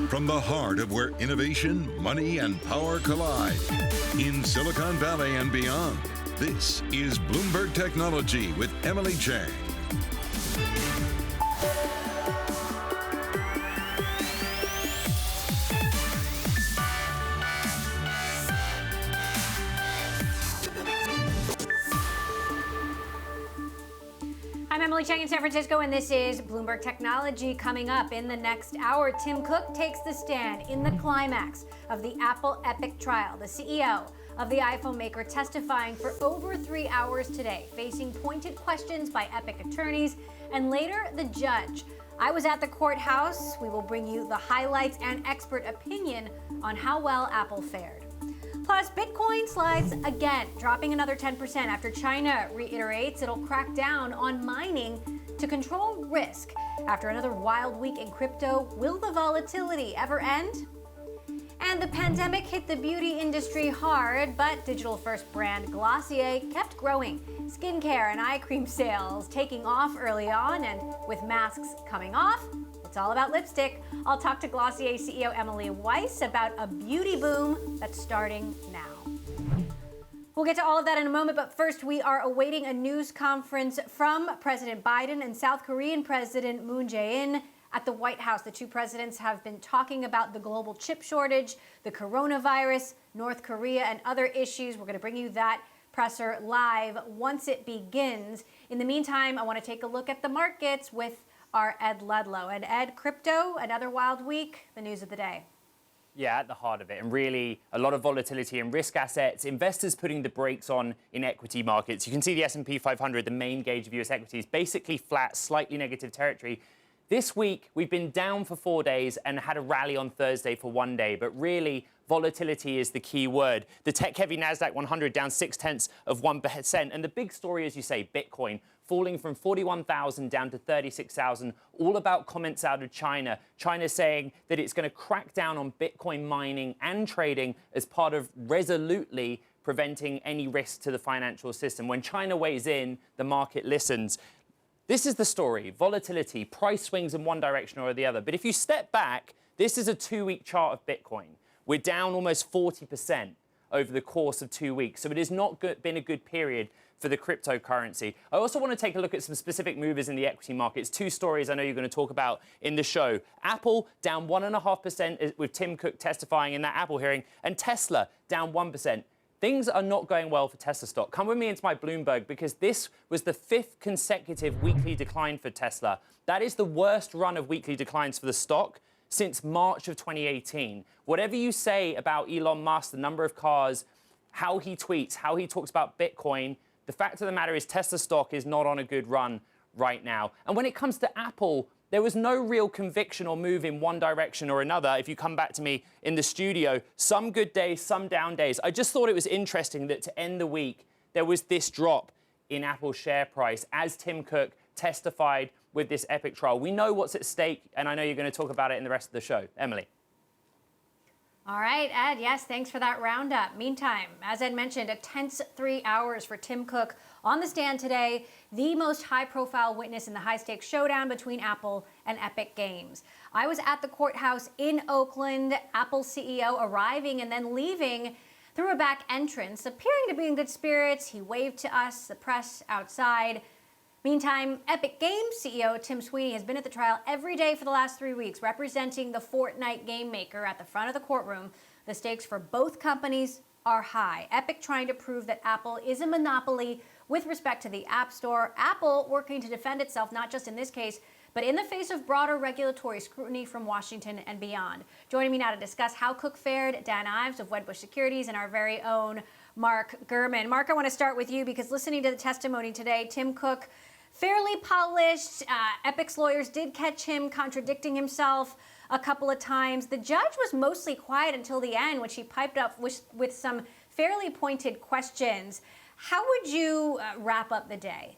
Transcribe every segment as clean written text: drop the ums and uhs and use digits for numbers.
From the heart of where innovation, money, and power collide, in Silicon Valley and beyond, this is Bloomberg Technology with Emily Chang. I'm Emily Chang in San Francisco, and this is Bloomberg Technology. Coming up in the next hour, Tim Cook takes the stand in the climax of the Apple Epic trial. The CEO of the iPhone maker testifying for over 3 hours today, facing pointed questions by Epic attorneys, and later the judge. I was at the courthouse. We will bring you the highlights and expert opinion on how well Apple fared. Plus, Bitcoin slides again, dropping another 10% after China reiterates it'll crack down on mining to control risk. After another wild week in crypto, will the volatility ever end? And the pandemic hit the beauty industry hard, but digital-first brand Glossier kept growing. Skincare and eye cream sales taking off early on, and with masks coming off, it's all about lipstick. I'll talk to Glossier CEO Emily Weiss about a beauty boom that's starting now. We'll get to all of that in a moment, but first we are awaiting a news conference from President Biden and South Korean President Moon Jae-in at the White House. The two presidents have been talking about the global chip shortage, the coronavirus, North Korea, and other issues. We're going to bring you that presser live once it begins. In the meantime, I want to take a look at the markets with our Ed Ludlow. And Ed, crypto, another wild week, the news of the day. Yeah, at the heart of it, and really a lot of volatility in risk assets, investors putting the brakes on in equity markets. You can see the S&P 500, the main gauge of US equities, basically flat, slightly negative territory. This week, we've been down for 4 days and had a rally on Thursday for 1 day, but really, volatility is the key word. The tech-heavy NASDAQ 100 down 0.6%, and the big story, as you say, Bitcoin falling from 41,000 down to 36,000, all about comments out of China. China saying that it's going to crack down on Bitcoin mining and trading as part of resolutely preventing any risk to the financial system. When China weighs in, the market listens. This is the story. Volatility, price swings in one direction or the other. But if you step back, this is a 2-week chart of Bitcoin. We're down almost 40% over the course of 2 weeks. So it has not been a good period for the cryptocurrency. I also want to take a look at some specific movers in the equity markets. Two stories I know you're going to talk about in the show. Apple down 1.5% with Tim Cook testifying in that Apple hearing, and Tesla down 1%. Things are not going well for Tesla stock. Come with me into my Bloomberg, because this was the 5th consecutive weekly decline for Tesla. That is the worst run of weekly declines for the stock since March of 2018. Whatever you say about Elon Musk, the number of cars, how he tweets, how he talks about Bitcoin, the fact of the matter is Tesla stock is not on a good run right now. And when it comes to Apple, there was no real conviction or move in one direction or another. If you come back to me in the studio, some good days, some down days. I just thought it was interesting that to end the week, there was this drop in Apple's share price as Tim Cook testified with this Epic trial. We know what's at stake, and I know you're going to talk about it in the rest of the show. Emily. All right, Ed, yes, thanks for that roundup. Meantime, as Ed mentioned, a tense 3 hours for Tim Cook on the stand today, the most high-profile witness in the high-stakes showdown between Apple and Epic Games. I was at the courthouse in Oakland, Apple CEO arriving and then leaving through a back entrance, appearing to be in good spirits. He waved to us, the press outside. Meantime, Epic Games CEO Tim Sweeney has been at the trial every day for the last 3 weeks, representing the Fortnite game maker at the front of the courtroom. The stakes for both companies are high. Epic trying to prove that Apple is a monopoly with respect to the App Store. Apple working to defend itself, not just in this case, but in the face of broader regulatory scrutiny from Washington and beyond. Joining me now to discuss how Cook fared, Dan Ives of Wedbush Securities and our very own Mark Gurman. Mark, I want to start with you because listening to the testimony today, Tim Cook, fairly polished. Epic's lawyers did catch him contradicting himself a couple of times. The judge was mostly quiet until the end, when she piped up with some fairly pointed questions. How would you wrap up the day?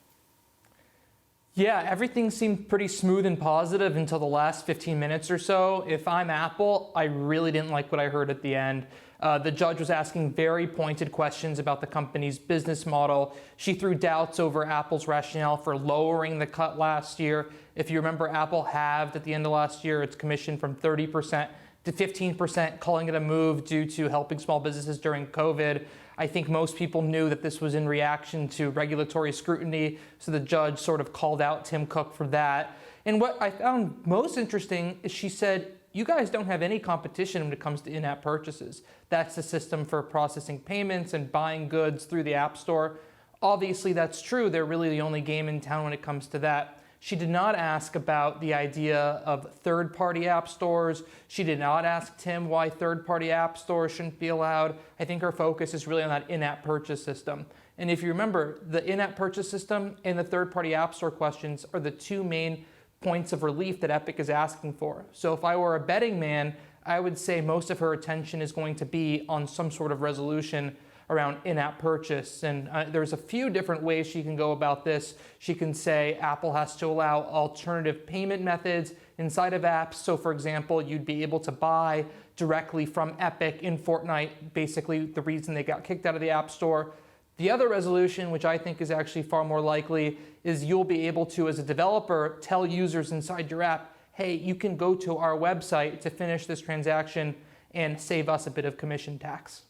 Yeah, everything seemed pretty smooth and positive until the last 15 minutes or so. If I'm Apple, I really didn't like what I heard at the end. The judge was asking very pointed questions about the company's business model. She threw doubts over Apple's rationale for lowering the cut last year. If you remember, Apple halved at the end of last year its commission from 30% to 15%, calling it a move due to helping small businesses during COVID. I think most people knew that this was in reaction to regulatory scrutiny, so the judge sort of called out Tim Cook for that. And what I found most interesting is she said, you guys don't have any competition when it comes to in-app purchases. That's the system for processing payments and buying goods through the App Store. Obviously, that's true. They're really the only game in town when it comes to that. She did not ask about the idea of third-party app stores. She did not ask Tim why third-party app stores shouldn't be allowed. I think her focus is really on that in-app purchase system. And if you remember, the in-app purchase system and the third-party app store questions are the two main points of relief that Epic is asking for. So if I were a betting man, I would say most of her attention is going to be on some sort of resolution around in-app purchase. And there's a few different ways she can go about this. She can say Apple has to allow alternative payment methods inside of apps. So for example, you'd be able to buy directly from Epic in Fortnite, basically the reason they got kicked out of the App Store. The other resolution, which I think is actually far more likely, is you'll be able to, as a developer, tell users inside your app, hey, you can go to our website to finish this transaction and save us a bit of commission tax.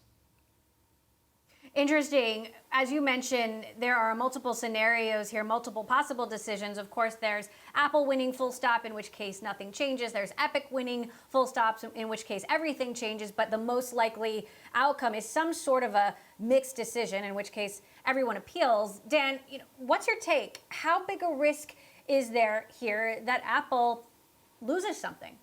Interesting. As you mentioned, there are multiple scenarios here, multiple possible decisions. Of course, there's Apple winning full stop, in which case nothing changes. There's Epic winning full stops, in which case everything changes. But the most likely outcome is some sort of a mixed decision, in which case everyone appeals. Dan, what's your take? How big a risk is there here that Apple loses something?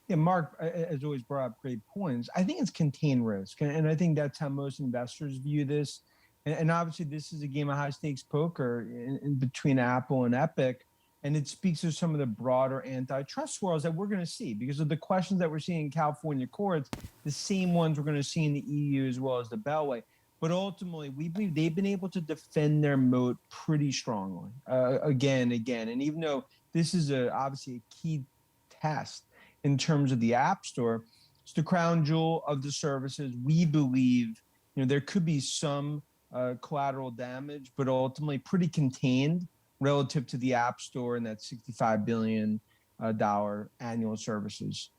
Yeah, Mark, as always, brought up great points. I think it's contained risk, and I think that's how most investors view this. And obviously, this is a game of high-stakes poker in between Apple and Epic, and it speaks to some of the broader antitrust swirls that we're going to see because of the questions that we're seeing in California courts, the same ones we're going to see in the EU as well as the Beltway. But ultimately, we believe they've been able to defend their moat pretty strongly, again. And even though this is obviously a key test in terms of the App Store, it's the crown jewel of the services. We believe, there could be some collateral damage, but ultimately pretty contained relative to the App Store and that $65 billion annual services.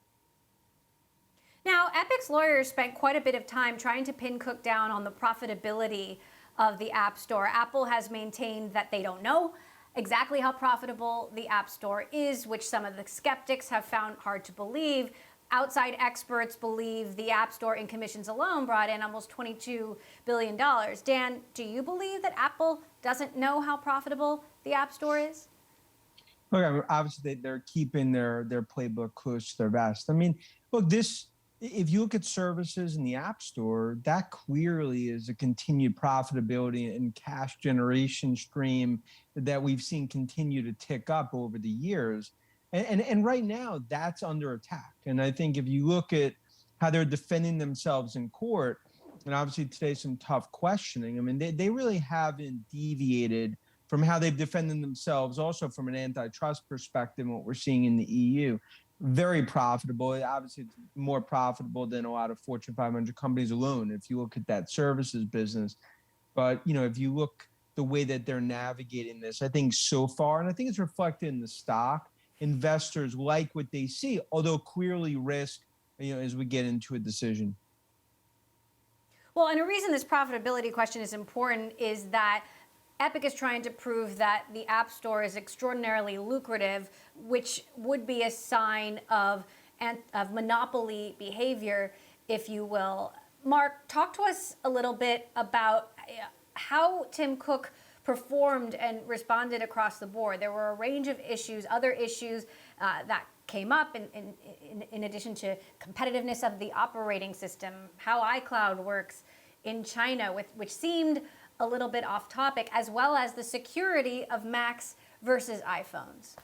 Now, Epic's lawyers spent quite a bit of time trying to pin Cook down on the profitability of the App Store. Apple has maintained that they don't know exactly how profitable the App Store is, which some of the skeptics have found hard to believe. Outside experts believe the App Store in commissions alone brought in almost $22 billion. Dan, do you believe that Apple doesn't know how profitable the App Store is? Look, obviously they're keeping their playbook close to their vest. I mean, look, if you look at services in the App Store, that clearly is a continued profitability and cash generation stream that we've seen continue to tick up over the years. And right now, that's under attack. And I think if you look at how they're defending themselves in court, and obviously today some tough questioning, I mean, they really haven't deviated from how they've defended themselves also from an antitrust perspective, what we're seeing in the EU. Very profitable. Obviously, it's more profitable than a lot of Fortune 500 companies alone, if you look at that services business. But, if you look the way that they're navigating this, I think so far, and I think it's reflected in the stock, investors like what they see, although clearly risk, as we get into a decision. Well, and a reason this profitability question is important is that Epic is trying to prove that the App Store is extraordinarily lucrative, which would be a sign of monopoly behavior, if you will. Mark, talk to us a little bit about how Tim Cook performed and responded across the board. There were a range of issues, other issues that came up in addition to competitiveness of the operating system, how iCloud works in China, which seemed a little bit off topic, as well as the security of Macs versus iPhones.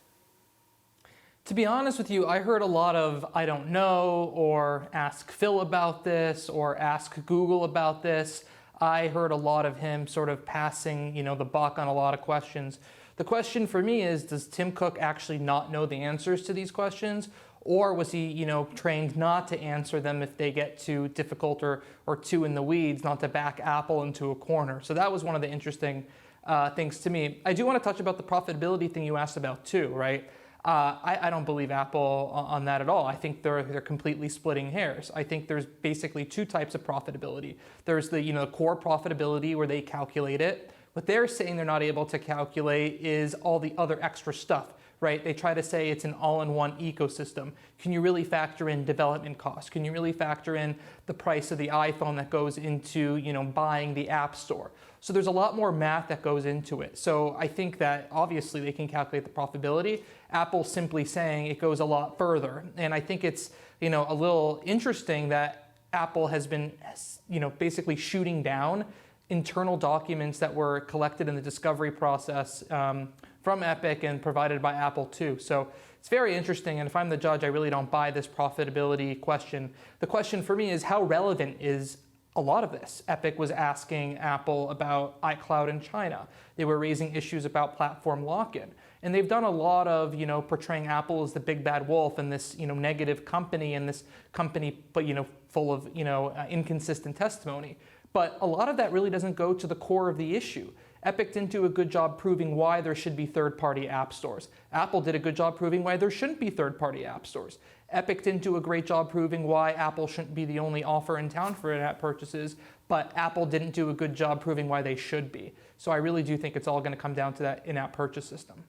To be honest with you, I heard a lot of I don't know, or ask Phil about this, or ask Google about this. I heard a lot of him sort of passing, the buck on a lot of questions. The question for me is, does Tim Cook actually not know the answers to these questions? Or was he, trained not to answer them if they get too difficult or too in the weeds, not to back Apple into a corner? So that was one of the interesting things to me. I do want to touch about the profitability thing you asked about too, right? I don't believe Apple on that at all. I think they're completely splitting hairs. I think there's basically two types of profitability. There's the core profitability where they calculate it. What they're saying they're not able to calculate is all the other extra stuff, right? They try to say it's an all-in-one ecosystem. Can you really factor in development costs? Can you really factor in the price of the iPhone that goes into buying the App Store? So there's a lot more math that goes into it. So I think that obviously they can calculate the profitability. Apple's simply saying it goes a lot further. And I think it's a little interesting that Apple has been basically shooting down internal documents that were collected in the discovery process from Epic and provided by Apple too. So it's very interesting, and if I'm the judge, I really don't buy this profitability question. The question for me is, how relevant is a lot of this? Epic was asking Apple about iCloud in China. They were raising issues about platform lock-in. And they've done a lot of, portraying Apple as the big bad wolf and this, negative company, and this company, but, full of, inconsistent testimony. But a lot of that really doesn't go to the core of the issue. Epic didn't do a good job proving why there should be third-party app stores. Apple did a good job proving why there shouldn't be third-party app stores. Epic didn't do a great job proving why Apple shouldn't be the only offer in town for in-app purchases, but Apple didn't do a good job proving why they should be. So I really do think it's all going to come down to that in-app purchase system.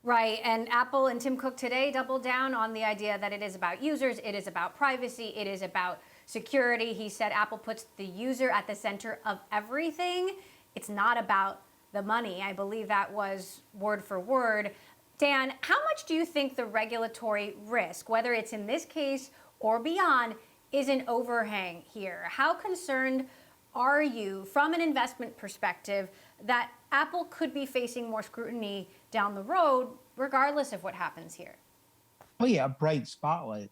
Right, and Apple and Tim Cook today doubled down on the idea that it is about users, it is about privacy, it is about security. He said Apple puts the user at the center of everything. It's not about the money. I believe that was word for word. Dan, how much do you think the regulatory risk, whether it's in this case or beyond, is an overhang here? How concerned are you from an investment perspective that Apple could be facing more scrutiny down the road, regardless of what happens here? Oh yeah, a bright spotlight.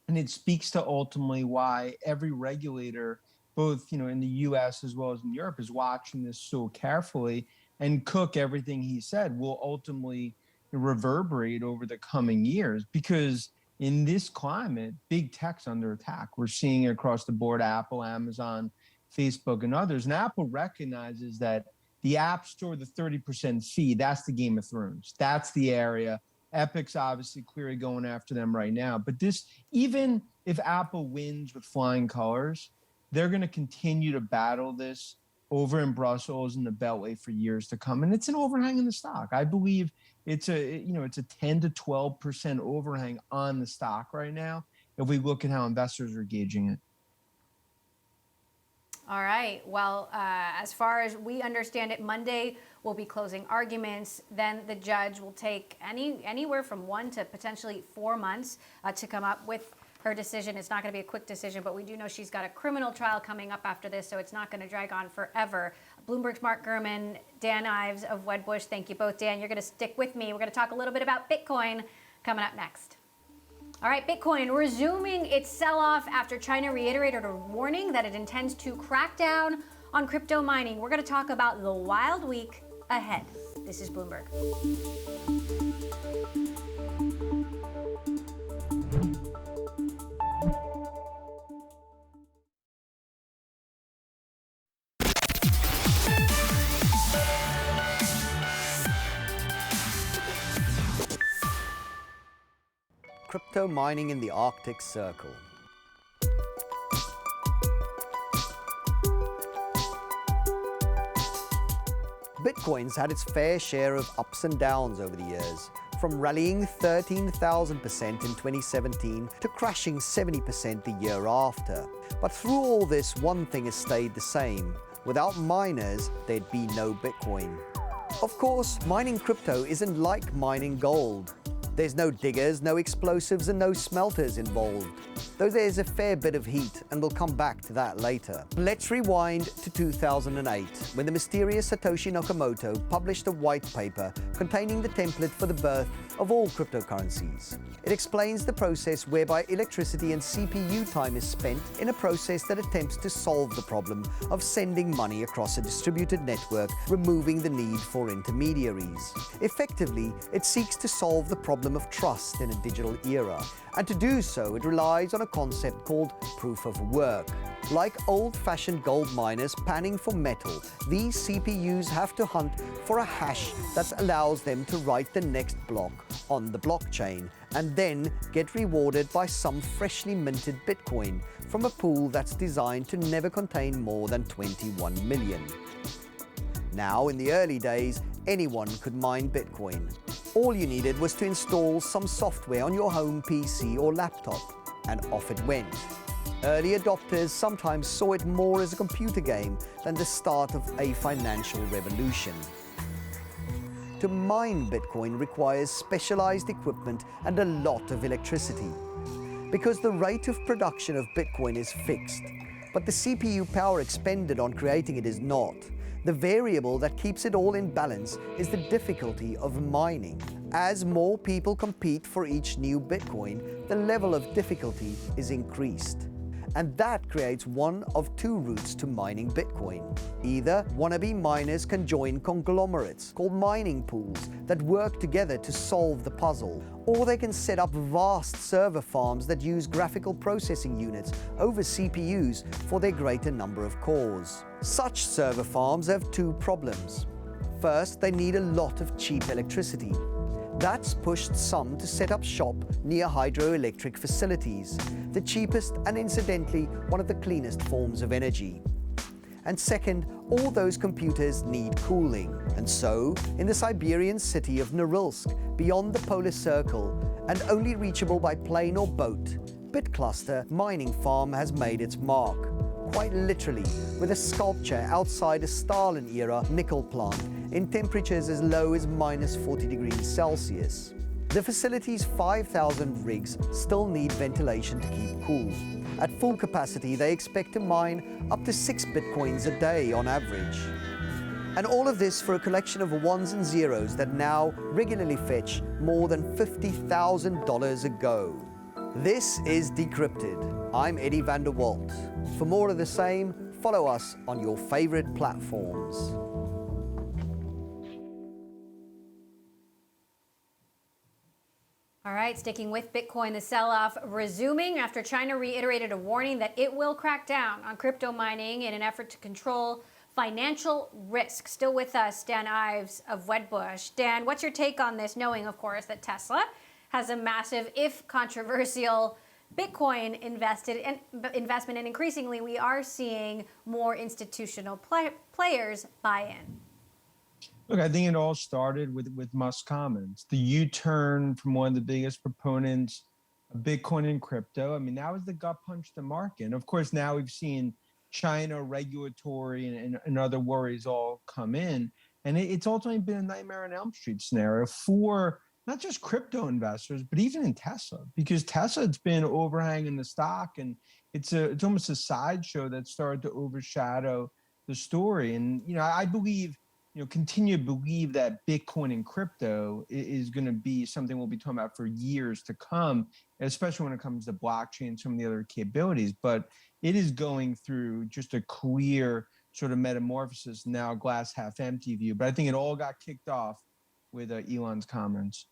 And it speaks to ultimately why every regulator, both in the US as well as in Europe, is watching this so carefully. And Cook, everything he said will ultimately reverberate over the coming years, because in this climate, big tech's under attack. We're seeing it across the board: Apple, Amazon, Facebook, and others. And Apple recognizes that the App Store, the 30% fee, that's the Game of Thrones. That's the area. Epic's obviously clearly going after them right now. But this, even if Apple wins with flying colors, they're going to continue to battle this over in Brussels and the Beltway for years to come. And it's an overhang in the stock. I believe it's a 10 to 12% overhang on the stock right now if we look at how investors are gauging it. All right. Well, as far as we understand it, Monday will be closing arguments. Then the judge will take anywhere from 1 to potentially 4 months to come up with her decision. It's not going to be a quick decision, but we do know she's got a criminal trial coming up after this, so it's not going to drag on forever. Bloomberg's Mark Gurman, Dan Ives of Wedbush. Thank you both. Dan, you're going to stick with me. We're going to talk a little bit about Bitcoin coming up next. All right, Bitcoin resuming its sell-off after China reiterated a warning that it intends to crack down on crypto mining. We're going to talk about the wild week ahead. This is Bloomberg. Crypto mining in the Arctic Circle. Bitcoin's had its fair share of ups and downs over the years, from rallying 13,000% in 2017 to crashing 70% the year after. But through all this, one thing has stayed the same. Without miners, there'd be no Bitcoin. Of course, mining crypto isn't like mining gold. There's no diggers, no explosives, and no smelters involved, though there's a fair bit of heat, and we'll come back to that later. Let's rewind to 2008, when the mysterious Satoshi Nakamoto published a white paper containing the template for the birth of all cryptocurrencies. It explains the process whereby electricity and CPU time is spent in a process that attempts to solve the problem of sending money across a distributed network, removing the need for intermediaries. Effectively, it seeks to solve the problem of trust in a digital era, and to do so, it relies on a concept called proof of work. Like old-fashioned gold miners panning for metal, these CPUs have to hunt for a hash that's allowed allows them to write the next block on the blockchain and then get rewarded by some freshly minted Bitcoin from a pool that's designed to never contain more than 21 million. Now, in the early days, anyone could mine Bitcoin. All you needed was to install some software on your home PC or laptop, and off it went. Early adopters sometimes saw it more as a computer game than the start of a financial revolution. To mine Bitcoin requires specialized equipment and a lot of electricity. Because the rate of production of Bitcoin is fixed, but the CPU power expended on creating it is not. The variable that keeps it all in balance is the difficulty of mining. As more people compete for each new Bitcoin, the level of difficulty is increased. And that creates one of two routes to mining Bitcoin. Either wannabe miners can join conglomerates called mining pools that work together to solve the puzzle, or they can set up vast server farms that use graphical processing units over CPUs for their greater number of cores. Such server farms have two problems. First, they need a lot of cheap electricity. That's pushed some to set up shop near hydroelectric facilities, the cheapest and incidentally one of the cleanest forms of energy. And second, all those computers need cooling. And so, in the Siberian city of Norilsk, beyond the polar circle, and only reachable by plane or boat, BitCluster Mining Farm has made its mark. Quite literally, with a sculpture outside a Stalin-era nickel plant in temperatures as low as minus 40 degrees Celsius. The facility's 5,000 rigs still need ventilation to keep cool. At full capacity, they expect to mine up to 6 Bitcoins a day on average. And all of this for a collection of ones and zeros that now regularly fetch more than $50,000 a go. This is Decrypted. I'm Eddie van der Walt. For more of the same, follow us on your favorite platforms. All right, sticking with Bitcoin, the sell-off resuming after China reiterated a warning that it will crack down on crypto mining in an effort to control financial risk. Still with us, Dan Ives of Wedbush. Dan, what's your take on this, knowing, of course, that Tesla has a massive, if controversial, Bitcoin investment, and increasingly we are seeing more institutional players buy in? Look, I think it all started with Musk's comments. The U-turn from one of the biggest proponents of Bitcoin and crypto. I mean, that was the gut punch to market. And of course, now we've seen China regulatory and other worries all come in. And it's ultimately been a nightmare on Elm Street scenario for not just crypto investors, but even in Tesla, because Tesla, it's been overhanging the stock, and it's almost a sideshow that started to overshadow the story. And, I believe, continue to believe that Bitcoin and crypto is going to be something we'll be talking about for years to come, especially when it comes to blockchain and some of the other capabilities. But it is going through just a clear sort of metamorphosis, now glass half empty view. But I think it all got kicked off with Elon's comments.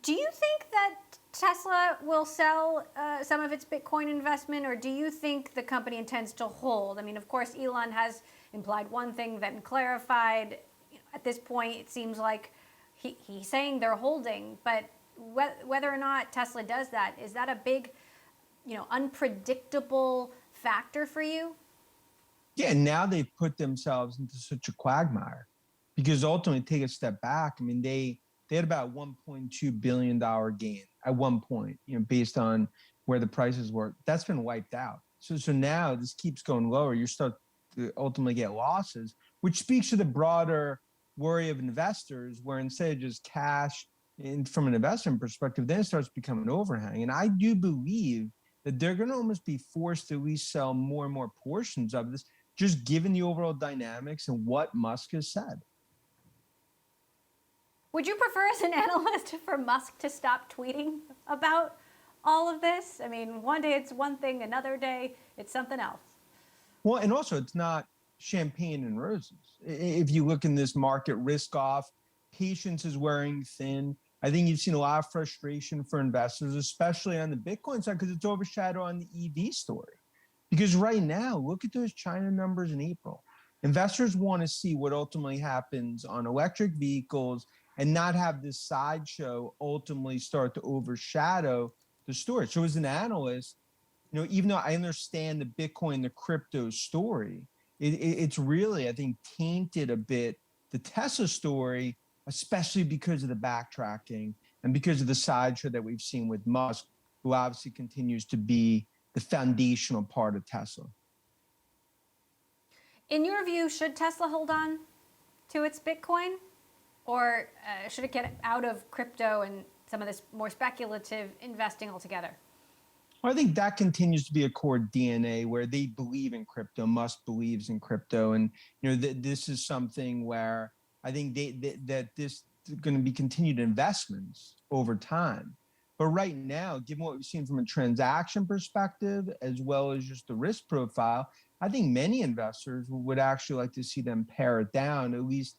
Do you think that Tesla will sell some of its Bitcoin investment, or do you think the company intends to hold? I mean, of course, Elon has implied one thing, then clarified. At this point, it seems like he's saying they're holding, but whether or not Tesla does that, is that a big, unpredictable factor for you? Yeah, now they've put themselves into such a quagmire, because ultimately, take a step back. I mean, they had about $1.2 billion gain at one point, based on where the prices were. That's been wiped out. So now this keeps going lower. You start to ultimately get losses, which speaks to the broader worry of investors, where instead of just cash from an investment perspective, then it starts becoming an overhang. And I do believe that they're going to almost be forced to at least sell more and more portions of this, just given the overall dynamics and what Musk has said. Would you prefer, as an analyst, for Musk to stop tweeting about all of this? I mean, one day it's one thing, another day it's something else. Well, and also it's not champagne and roses. If you look in this market, risk off, patience is wearing thin. I think you've seen a lot of frustration for investors, especially on the Bitcoin side, because it's overshadowed on the EV story. Because right now, look at those China numbers in April. Investors want to see what ultimately happens on electric vehicles and not have this sideshow ultimately start to overshadow the story. So as an analyst, even though I understand the Bitcoin, the crypto story, it's really, I think, tainted a bit the Tesla story, especially because of the backtracking and because of the sideshow that we've seen with Musk, who obviously continues to be the foundational part of Tesla. In your view, should Tesla hold on to its Bitcoin, or should it get out of crypto and some of this more speculative investing altogether? Well, I think that continues to be a core DNA where they believe in crypto. Musk believes in crypto, and this is something where I think that this is going to be continued investments over time. But right now, given what we've seen from a transaction perspective, as well as just the risk profile, I think many investors would actually like to see them pare it down, at least,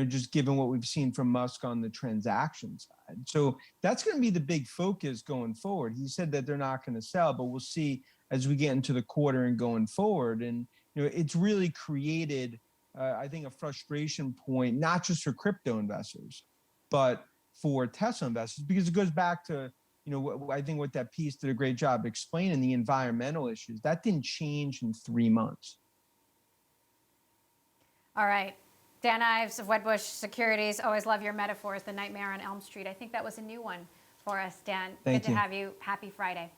just given what we've seen from Musk on the transaction side. So that's going to be the big focus going forward. He said that they're not going to sell, but we'll see as we get into the quarter and going forward. And, it's really created, I think, a frustration point, not just for crypto investors, but for Tesla investors, because it goes back to, I think what that piece did a great job explaining, the environmental issues. That didn't change in 3 months. All right. Dan Ives of Wedbush Securities. Always love your metaphors, the nightmare on Elm Street. I think that was a new one for us, Dan. Thank Good you. to have you. Happy Friday.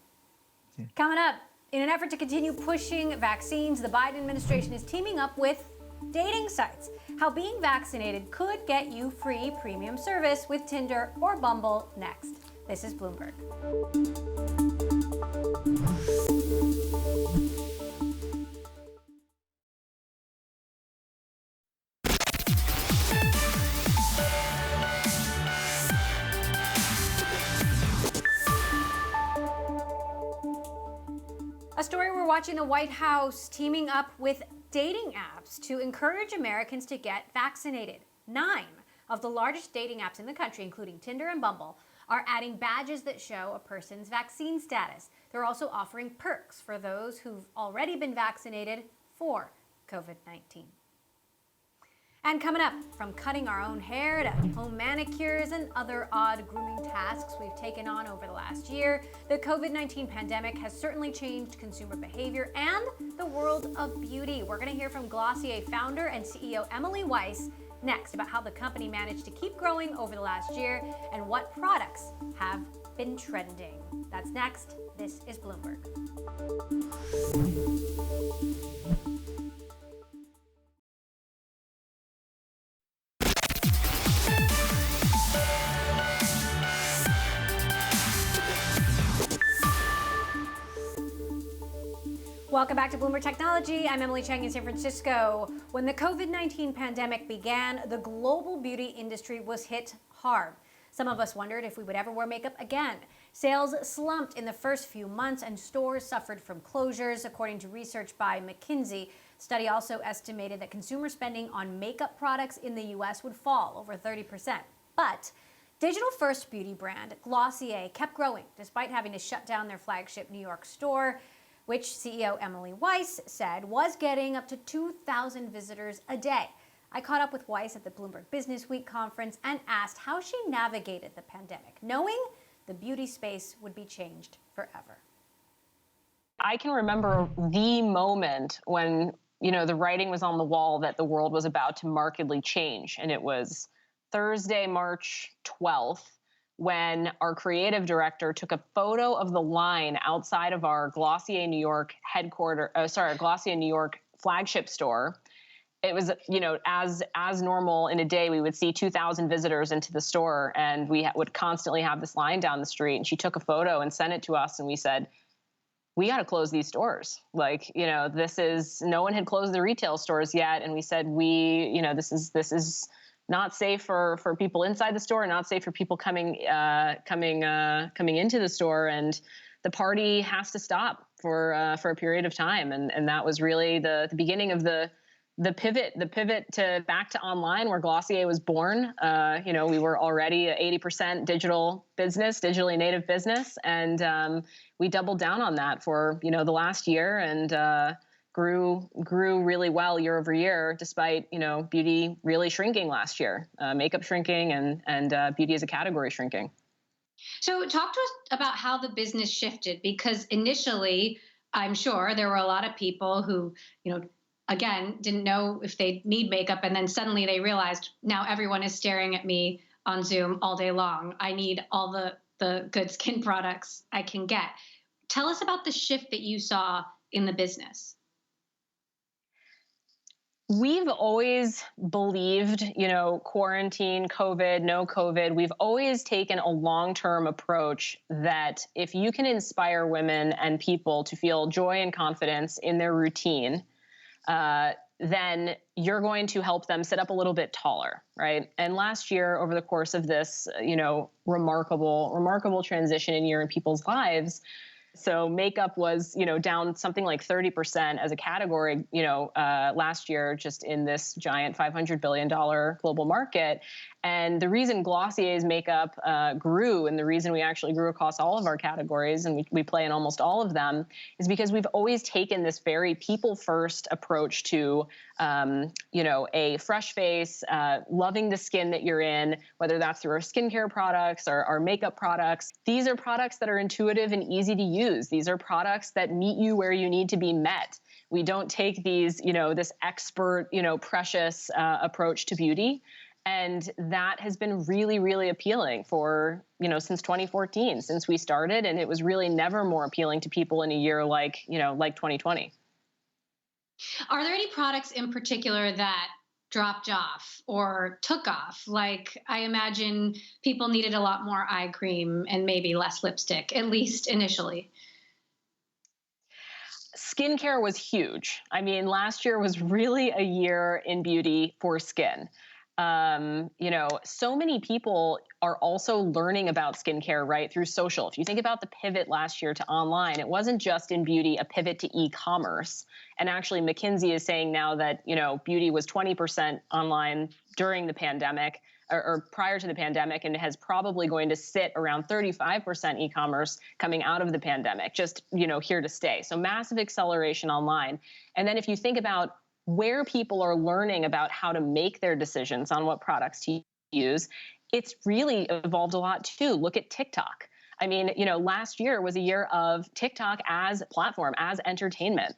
Coming up, in an effort to continue pushing vaccines, the Biden administration is teaming up with dating sites. How being vaccinated could get you free premium service with Tinder or Bumble next. This is Bloomberg. A story we're watching the White House teaming up with dating apps to encourage Americans to get vaccinated. 9 of the largest dating apps in the country, including Tinder and Bumble, are adding badges that show a person's vaccine status. They're also offering perks for those who've already been vaccinated for COVID-19. And coming up, from cutting our own hair to home manicures and other odd grooming tasks we've taken on over the last year, the COVID-19 pandemic has certainly changed consumer behavior and the world of beauty. We're going to hear from Glossier founder and CEO Emily Weiss next about how the company managed to keep growing over the last year and what products have been trending. That's next. This is Bloomberg. Welcome back to Bloomberg Technology. I'm Emily Chang in San Francisco. When the COVID-19 pandemic began, the global beauty industry was hit hard. Some of us wondered if we would ever wear makeup again. Sales slumped in the first few months and stores suffered from closures, according to research by McKinsey. Study also estimated that consumer spending on makeup products in the U.S. would fall over 30%. But digital-first beauty brand Glossier kept growing despite having to shut down their flagship New York store, which CEO Emily Weiss said was getting up to 2,000 visitors a day. I caught up with Weiss at the Bloomberg Business Week conference and asked how she navigated the pandemic, knowing the beauty space would be changed forever. I can remember the moment when, the writing was on the wall that the world was about to markedly change. And it was Thursday, March 12th, when our creative director took a photo of the line outside of our Glossier New York Glossier New York flagship store. It was, as normal in a day, we would see 2,000 visitors into the store, and we would constantly have this line down the street. And she took a photo and sent it to us, and we said, we got to close these stores. No one had closed the retail stores yet, and we said, this is not safe for people inside the store, not safe for people coming into the store, and the party has to stop for a period of time. And that was really the beginning of the pivot to back to online, where Glossier was born. We were already a 80% digital business, digitally native business, and we doubled down on that for the last year, and grew really well year over year, despite, beauty really shrinking last year, makeup shrinking and beauty as a category shrinking. So talk to us about how the business shifted, because initially, I'm sure there were a lot of people who, again, didn't know if they need makeup. And then suddenly they realized now everyone is staring at me on Zoom all day long. I need all the good skin products I can get. Tell us about the shift that you saw in the business. We've always believed, quarantine, COVID, no COVID, we've always taken a long-term approach that if you can inspire women and people to feel joy and confidence in their routine, then you're going to help them sit up a little bit taller, right? And last year, over the course of this, remarkable transition in year in people's lives, so makeup was, down something like 30% as a category, last year, just in this giant $500 billion global market. And the reason Glossier's makeup grew, and the reason we actually grew across all of our categories, and we play in almost all of them, is because we've always taken this very people-first approach to, a fresh face, loving the skin that you're in, whether that's through our skincare products or our makeup products. These are products that are intuitive and easy to use. These are products that meet you where you need to be met. We don't take these, this expert, precious approach to beauty. And that has been really, really appealing for, since 2014, since we started. And it was really never more appealing to people in a year like 2020. Are there any products in particular that dropped off or took off? Like, I imagine people needed a lot more eye cream and maybe less lipstick, at least initially. Skincare was huge. I mean, last year was really a year in beauty for skin. So many people are also learning about skincare, right, through social. If you think about the pivot last year to online, it wasn't just in beauty, a pivot to e-commerce. And actually, McKinsey is saying now that, beauty was 20% online during the pandemic or prior to the pandemic, and has probably going to sit around 35% e-commerce coming out of the pandemic, just, here to stay. So massive acceleration online. And then if you think about where people are learning about how to make their decisions on what products to use, it's really evolved a lot too. Look at TikTok. I mean, last year was a year of TikTok as a platform, as entertainment.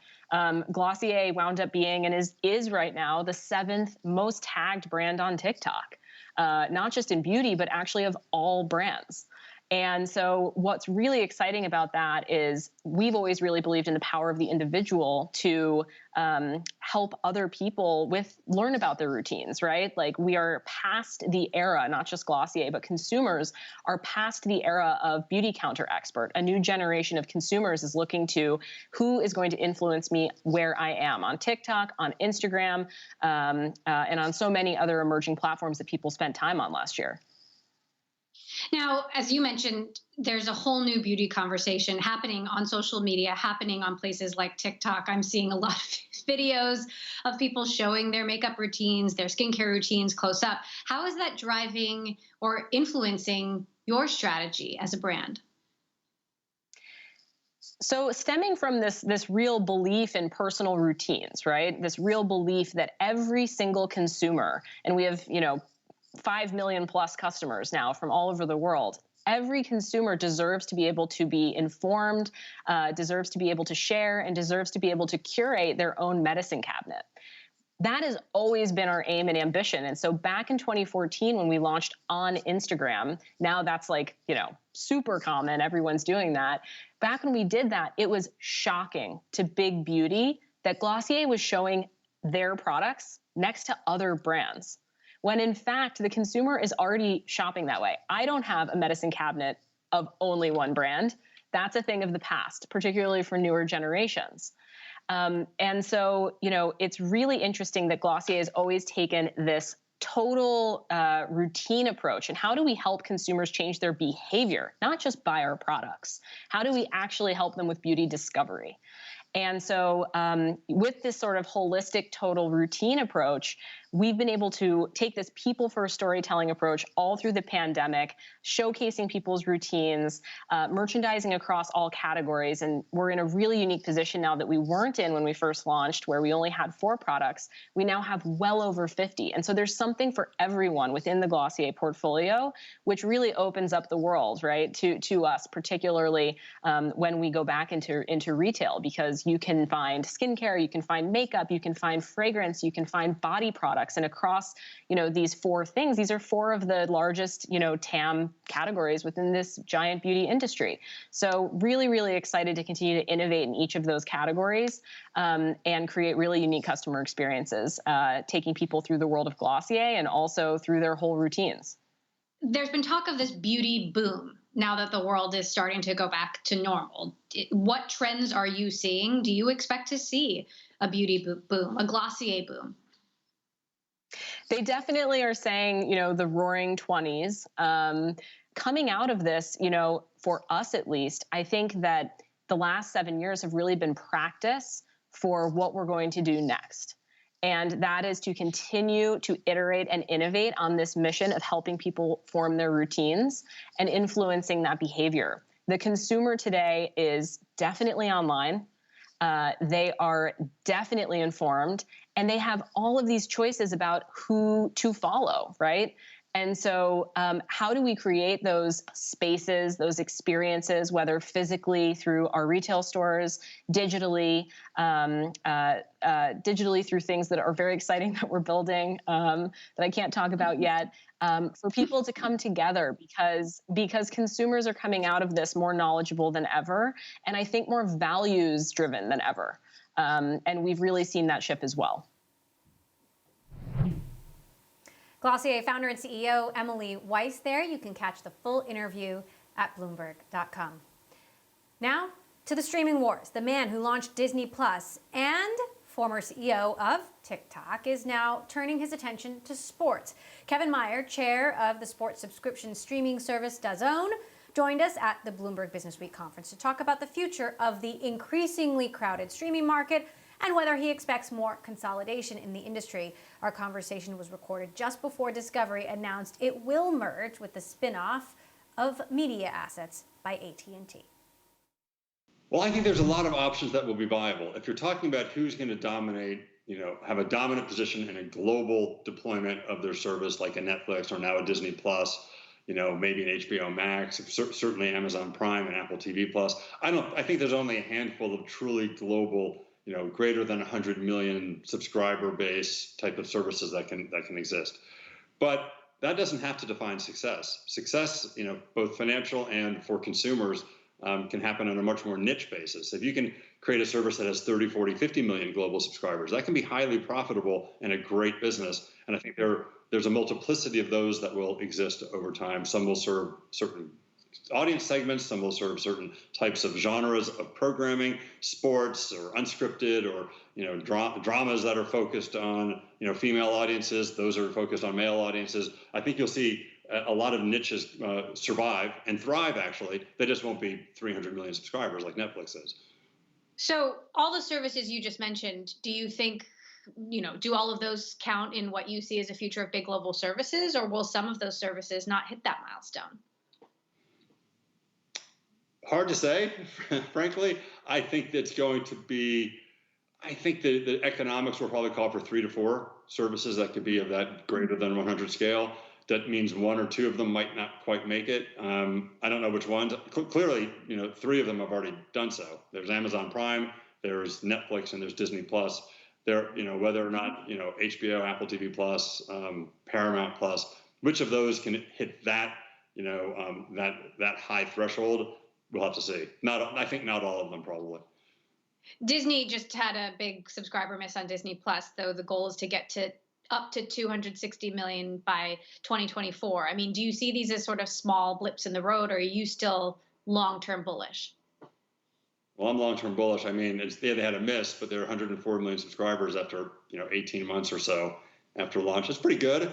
Glossier wound up being and is right now the 7th most tagged brand on TikTok, not just in beauty, but actually of all brands. And so what's really exciting about that is we've always really believed in the power of the individual to help other people learn about their routines, right? Like, we are past the era, not just Glossier, but consumers are past the era of beauty counter expert. A new generation of consumers is looking to who is going to influence me where I am on TikTok, on Instagram, and on so many other emerging platforms that people spent time on last year. Now, as you mentioned, there's a whole new beauty conversation happening on social media, happening on places like TikTok. I'm seeing a lot of videos of people showing their makeup routines, their skincare routines close up. How is that driving or influencing your strategy as a brand? So stemming from this real belief in personal routines, right? This real belief that every single consumer, and we have, 5 million plus customers now from all over the world. Every consumer deserves to be able to be informed, deserves to be able to share, and deserves to be able to curate their own medicine cabinet. That has always been our aim and ambition. And so back in 2014, when we launched on Instagram, now that's like, super common. Everyone's doing that. Back when we did that, it was shocking to big beauty that Glossier was showing their products next to other brands, when in fact, the consumer is already shopping that way. I don't have a medicine cabinet of only one brand. That's a thing of the past, particularly for newer generations. And so, it's really interesting that Glossier has always taken this total routine approach. And how do we help consumers change their behavior, not just buy our products? How do we actually help them with beauty discovery? And so with this sort of holistic total routine approach, we've been able to take this people-first storytelling approach all through the pandemic, showcasing people's routines, merchandising across all categories. And we're in a really unique position now that we weren't in when we first launched, where we only had 4 products. We now have well over 50. And so there's something for everyone within the Glossier portfolio, which really opens up the world, right, to us, particularly when we go back into retail, because you can find skincare, you can find makeup, you can find fragrance, you can find body products. And across, these 4 things, these are 4 of the largest, TAM categories within this giant beauty industry. So really, really excited to continue to innovate in each of those categories and create really unique customer experiences, taking people through the world of Glossier and also through their whole routines. There's been talk of this beauty boom now that the world is starting to go back to normal. What trends are you seeing? Do you expect to see a beauty boom, a Glossier boom? They definitely are saying, the roaring 20s. Coming out of this, for us at least, I think that the last 7 years have really been practice for what we're going to do next. And that is to continue to iterate and innovate on this mission of helping people form their routines and influencing that behavior. The consumer today is definitely online. They are definitely informed, and they have all of these choices about who to follow, right? And so how do we create those spaces, those experiences, whether physically through our retail stores, digitally through things that are very exciting that we're building that I can't talk about yet, for people to come together because consumers are coming out of this more knowledgeable than ever, and I think more values driven than ever. And we've really seen that shift as well. Glossier founder and CEO Emily Weiss there. You can catch the full interview at Bloomberg.com. Now to the streaming wars. The man who launched Disney Plus and former CEO of TikTok is now turning his attention to sports. Kevin Meyer, chair of the sports subscription streaming service DAZN, joined us at the Bloomberg Business Week conference to talk about the future of the increasingly crowded streaming market and whether he expects more consolidation in the industry. Our conversation was recorded just before Discovery announced it will merge with the spin-off of media assets by AT&T. Well, I think there's a lot of options that will be viable. If you're talking about who's going to dominate, have a dominant position in a global deployment of their service, like a Netflix or now a Disney Plus, maybe an HBO Max, certainly Amazon Prime and Apple TV Plus. I think there's only a handful of truly global, greater than 100 million subscriber base type of services that can exist. But that doesn't have to define success. Success, both financial and for consumers, can happen on a much more niche basis. If you can create a service that has 30, 40, 50 million global subscribers, that can be highly profitable and a great business. And I think there's a multiplicity of those that will exist over time. Some will serve certain audience segments, some will serve certain types of genres of programming, sports or unscripted or dramas that are focused on female audiences, those are focused on male audiences. I think you'll see a lot of niches survive and thrive, actually. They just won't be 300 million subscribers like Netflix is. So all the services you just mentioned, do you think, do all of those count in what you see as a future of big global services, or will some of those services not hit that milestone? Hard to say, frankly. I think that's going to be, I think the economics will probably call for 3 to 4 services that could be of that greater than 100 scale. That means 1 or 2 of them might not quite make it. I don't know which ones. Clearly, 3 of them have already done so. There's Amazon Prime, there's Netflix, and there's Disney Plus. There, whether or not HBO, Apple TV Plus, Paramount Plus, which of those can hit that that high threshold? We'll have to see. I think not all of them, probably. Disney just had a big subscriber miss on Disney Plus, though the goal is to get to up to 260 million by 2024. I mean, do you see these as sort of small blips in the road, or are you still long-term bullish? Well, I'm long-term bullish. I mean, they had a miss, but they're 104 million subscribers after 18 months or so after launch. That's pretty good.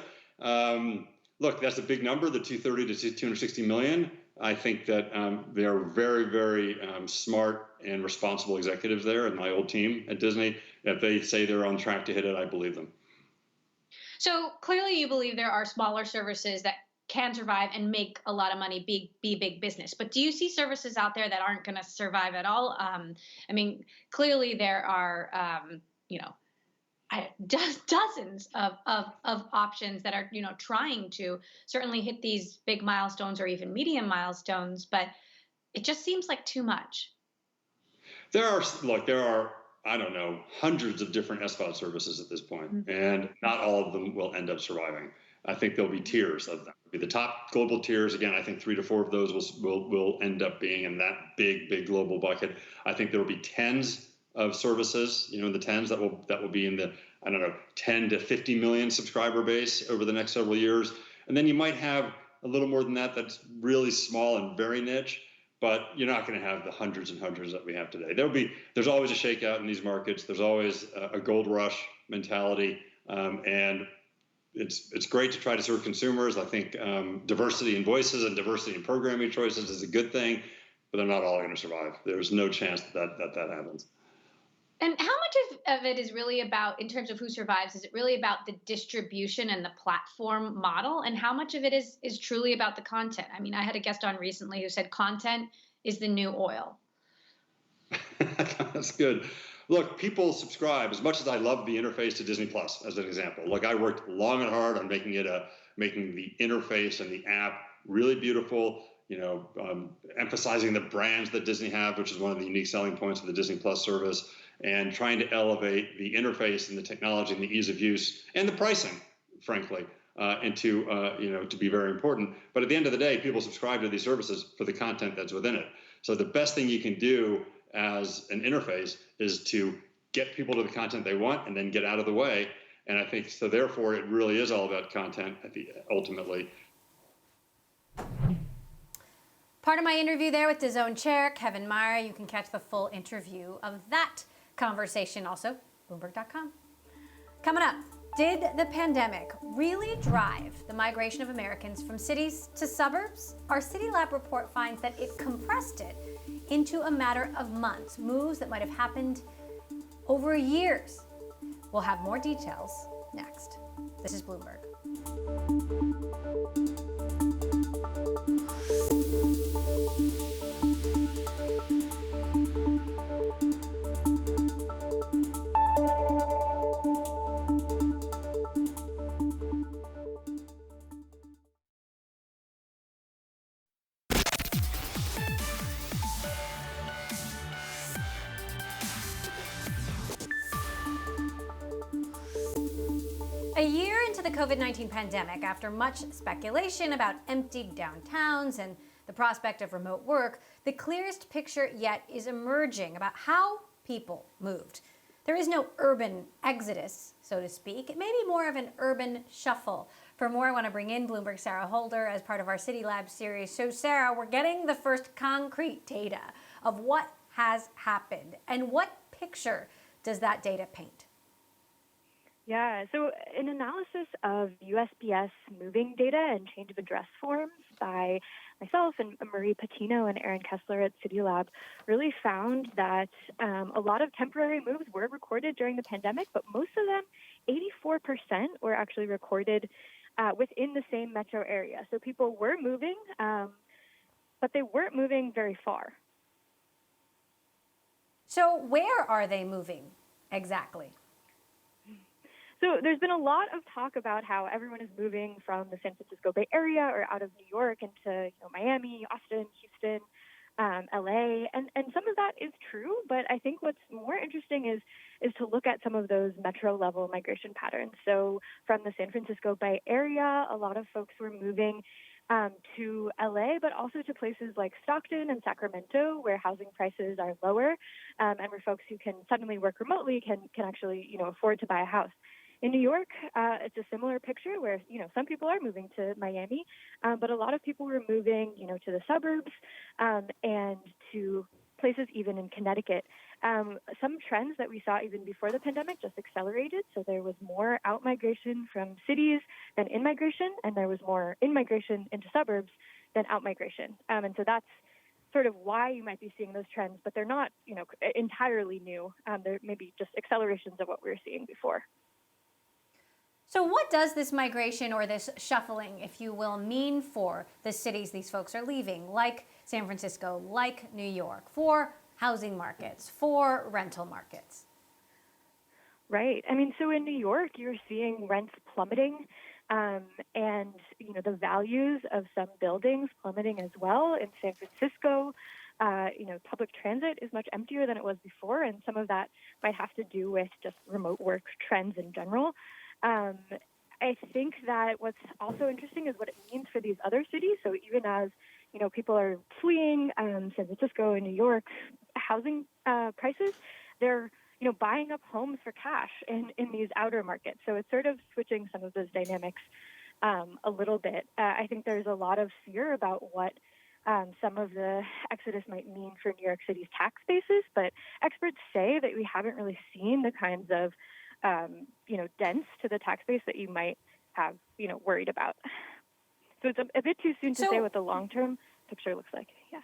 Look, that's a big number, the 230 to 260 million. I think that they are very, very smart and responsible executives there, and my old team at Disney. If they say they're on track to hit it, I believe them. So clearly, you believe there are smaller services that can survive and make a lot of money, be big business. But do you see services out there that aren't going to survive at all? I mean, clearly there are, you know, dozens of options that are, trying to certainly hit these big milestones or even medium milestones, but it just seems like too much. There are, I don't know, hundreds of different SVOD services at this point, and not all of them will end up surviving. I think there'll be tiers of them. Be the top global tiers. Again, I think 3 to 4 of those will end up being in that big global bucket. I think there will be tens of services, in the tens that will be in the, I don't know, 10 to 50 million subscriber base over the next several years. And then you might have a little more than that that's really small and very niche, but you're not going to have the hundreds and hundreds that we have today. There's always a shakeout in these markets. There's always a gold rush mentality, and it's great to try to serve consumers. I think diversity in voices and diversity in programming choices is a good thing, but they're not all going to survive. There's no chance that happens. And how much of it is really about, in terms of who survives, is it really about the distribution and the platform model? And how much of it is truly about the content? I mean, I had a guest on recently who said content is the new oil. That's good. Look, people subscribe. As much as I love the interface to Disney Plus, as an example, like I worked long and hard on making the interface and the app really beautiful. Emphasizing the brands that Disney have, which is one of the unique selling points of the Disney Plus service, and trying to elevate the interface and the technology and the ease of use and the pricing, frankly, to be very important. But at the end of the day, people subscribe to these services for the content that's within it. So the best thing you can do as an interface is to get people to the content they want and then get out of the way. And I think so. Therefore, it really is all about content ultimately. Part of my interview there with DAZN chair Kevin Meyer. You can catch the full interview of that conversation also, Bloomberg.com. Coming up, did the pandemic really drive the migration of Americans from cities to suburbs? Our City Lab report finds that it compressed it into a matter of months, moves that might have happened over years. We'll have more details next. This is Bloomberg. A year into the COVID-19 pandemic, after much speculation about emptied downtowns and the prospect of remote work, the clearest picture yet is emerging about how people moved. There is no urban exodus, so to speak. It may be more of an urban shuffle. For more, I want to bring in Bloomberg Sarah Holder as part of our City Lab series. So Sarah, we're getting the first concrete data of what has happened. And what picture does that data paint? Yeah, so an analysis of USPS moving data and change of address forms by myself and Marie Patino and Aaron Kessler at City Lab really found that a lot of temporary moves were recorded during the pandemic, but most of them, 84%, were actually recorded within the same metro area. So people were moving, but they weren't moving very far. So where are they moving exactly? So there's been a lot of talk about how everyone is moving from the San Francisco Bay Area or out of New York into Miami, Austin, Houston, LA, and some of that is true. But I think what's more interesting is to look at some of those metro level migration patterns. So from the San Francisco Bay Area, a lot of folks were moving to LA, but also to places like Stockton and Sacramento, where housing prices are lower, and where folks who can suddenly work remotely can actually afford to buy a house. In New York, it's a similar picture where, some people are moving to Miami, but a lot of people were moving, to the suburbs and to places even in Connecticut. Some trends that we saw even before the pandemic just accelerated. So there was more out-migration from cities than in-migration, and there was more in-migration into suburbs than out-migration. And so that's sort of why you might be seeing those trends, but they're not, entirely new. They're maybe just accelerations of what we were seeing before. So what does this migration or this shuffling, if you will, mean for the cities these folks are leaving, like San Francisco, like New York, for housing markets, for rental markets? Right. I mean, so in New York, you're seeing rents plummeting, and the values of some buildings plummeting as well. In San Francisco, public transit is much emptier than it was before, and some of that might have to do with just remote work trends in general. I think that what's also interesting is what it means for these other cities. So even as people are fleeing San Francisco and New York housing prices, they're buying up homes for cash in these outer markets. So it's sort of switching some of those dynamics a little bit. I think there's a lot of fear about what some of the exodus might mean for New York City's tax bases, but experts say that we haven't really seen the kinds of dents to the tax base that you might have worried about. So it's a bit too soon to say what the long-term picture looks like. Yeah.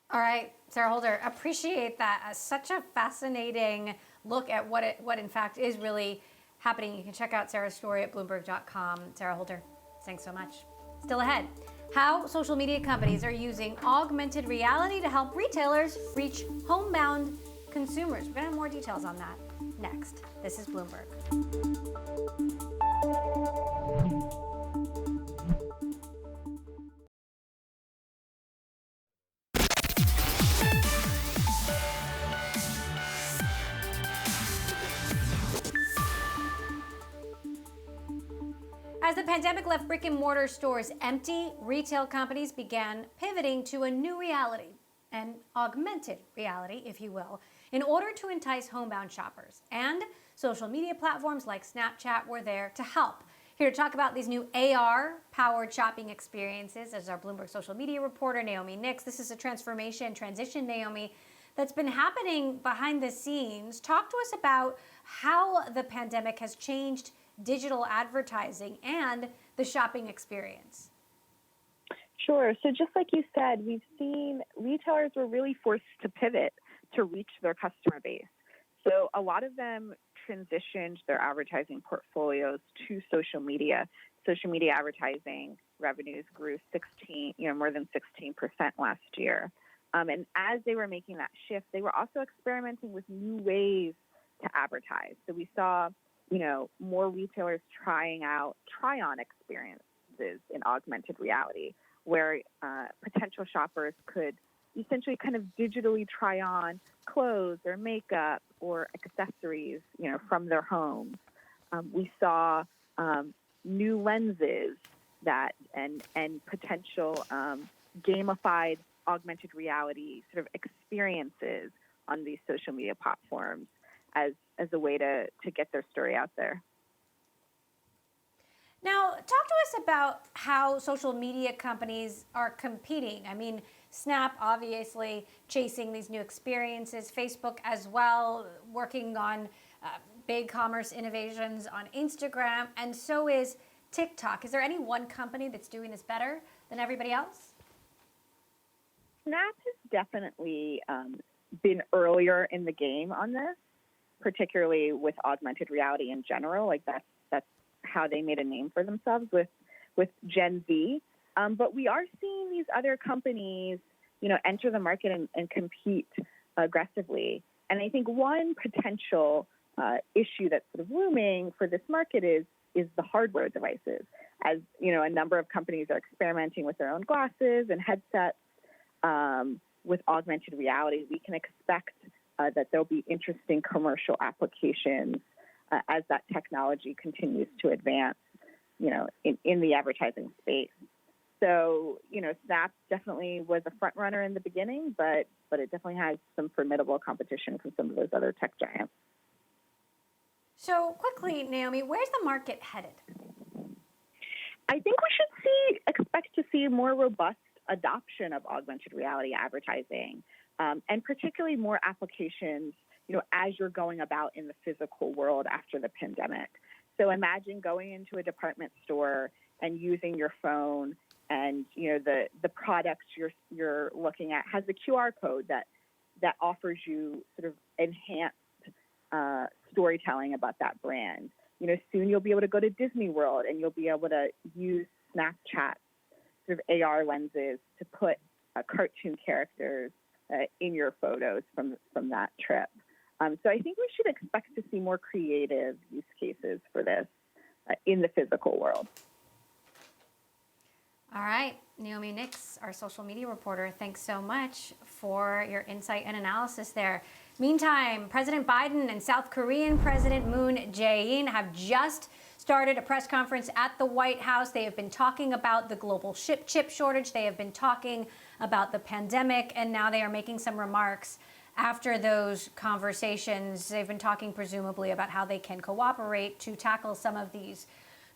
All right, Sarah Holder, appreciate that. Such a fascinating look at what in fact is really happening. You can check out Sarah's story at Bloomberg.com. Sarah Holder, thanks so much. Still ahead, how social media companies are using augmented reality to help retailers reach homebound consumers. We're going to have more details on that next. This is Bloomberg. As the pandemic left brick and mortar stores empty, retail companies began pivoting to a new reality, an augmented reality, if you will, in order to entice homebound shoppers. And social media platforms like Snapchat were there to help. Here to talk about these new AR-powered shopping experiences is our Bloomberg social media reporter, Naomi Nix. This is a transition, Naomi, that's been happening behind the scenes. Talk to us about how the pandemic has changed digital advertising and the shopping experience. Sure. So just like you said, we've seen retailers were really forced to pivot to reach their customer base. So a lot of them transitioned their advertising portfolios to social media. Social media advertising revenues grew more than 16% last year. And as they were making that shift, they were also experimenting with new ways to advertise. So we saw more retailers trying out try-on experiences in augmented reality, where potential shoppers could essentially kind of digitally try on clothes or makeup or accessories, from their homes. We saw new lenses and potential gamified augmented reality sort of experiences on these social media platforms as a way to get their story out there. Now, talk to us about how social media companies are competing. I mean, Snap obviously chasing these new experiences, Facebook as well, working on big commerce innovations on Instagram, and so is TikTok. Is there any one company that's doing this better than everybody else? Snap has definitely been earlier in the game on this, particularly with augmented reality in general. Like that's how they made a name for themselves with Gen Z. But we are seeing these other companies, enter the market and compete aggressively. And I think one potential issue that's sort of looming for this market is the hardware devices. As a number of companies are experimenting with their own glasses and headsets with augmented reality, we can expect that there'll be interesting commercial applications as that technology continues to advance, in the advertising space. So, Snap definitely was a front runner in the beginning, but it definitely has some formidable competition from some of those other tech giants. So quickly, Naomi, where's the market headed? I think we should expect to see more robust adoption of augmented reality advertising, and particularly more applications, as you're going about in the physical world after the pandemic. So imagine going into a department store and using your phone, and the products you're looking at has a QR code that offers you sort of enhanced storytelling about that brand. Soon you'll be able to go to Disney World and you'll be able to use Snapchat sort of AR lenses to put cartoon characters in your photos from that trip. So I think we should expect to see more creative use cases for this in the physical world. All right, Naomi Nix, our social media reporter, thanks so much for your insight and analysis there. Meantime, President Biden and South Korean President Moon Jae-in have just started a press conference at the White House. They have been talking about the global chip shortage. They have been talking about the pandemic, and now they are making some remarks after those conversations. They've been talking presumably about how they can cooperate to tackle some of these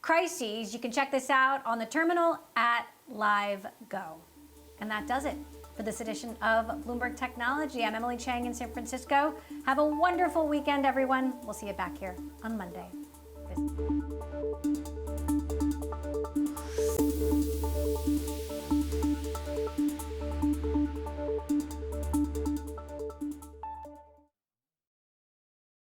crises. You can check this out on the terminal at LiveGo. And that does it for this edition of Bloomberg Technology. I'm Emily Chang in San Francisco. Have a wonderful weekend, everyone. We'll see you back here on Monday.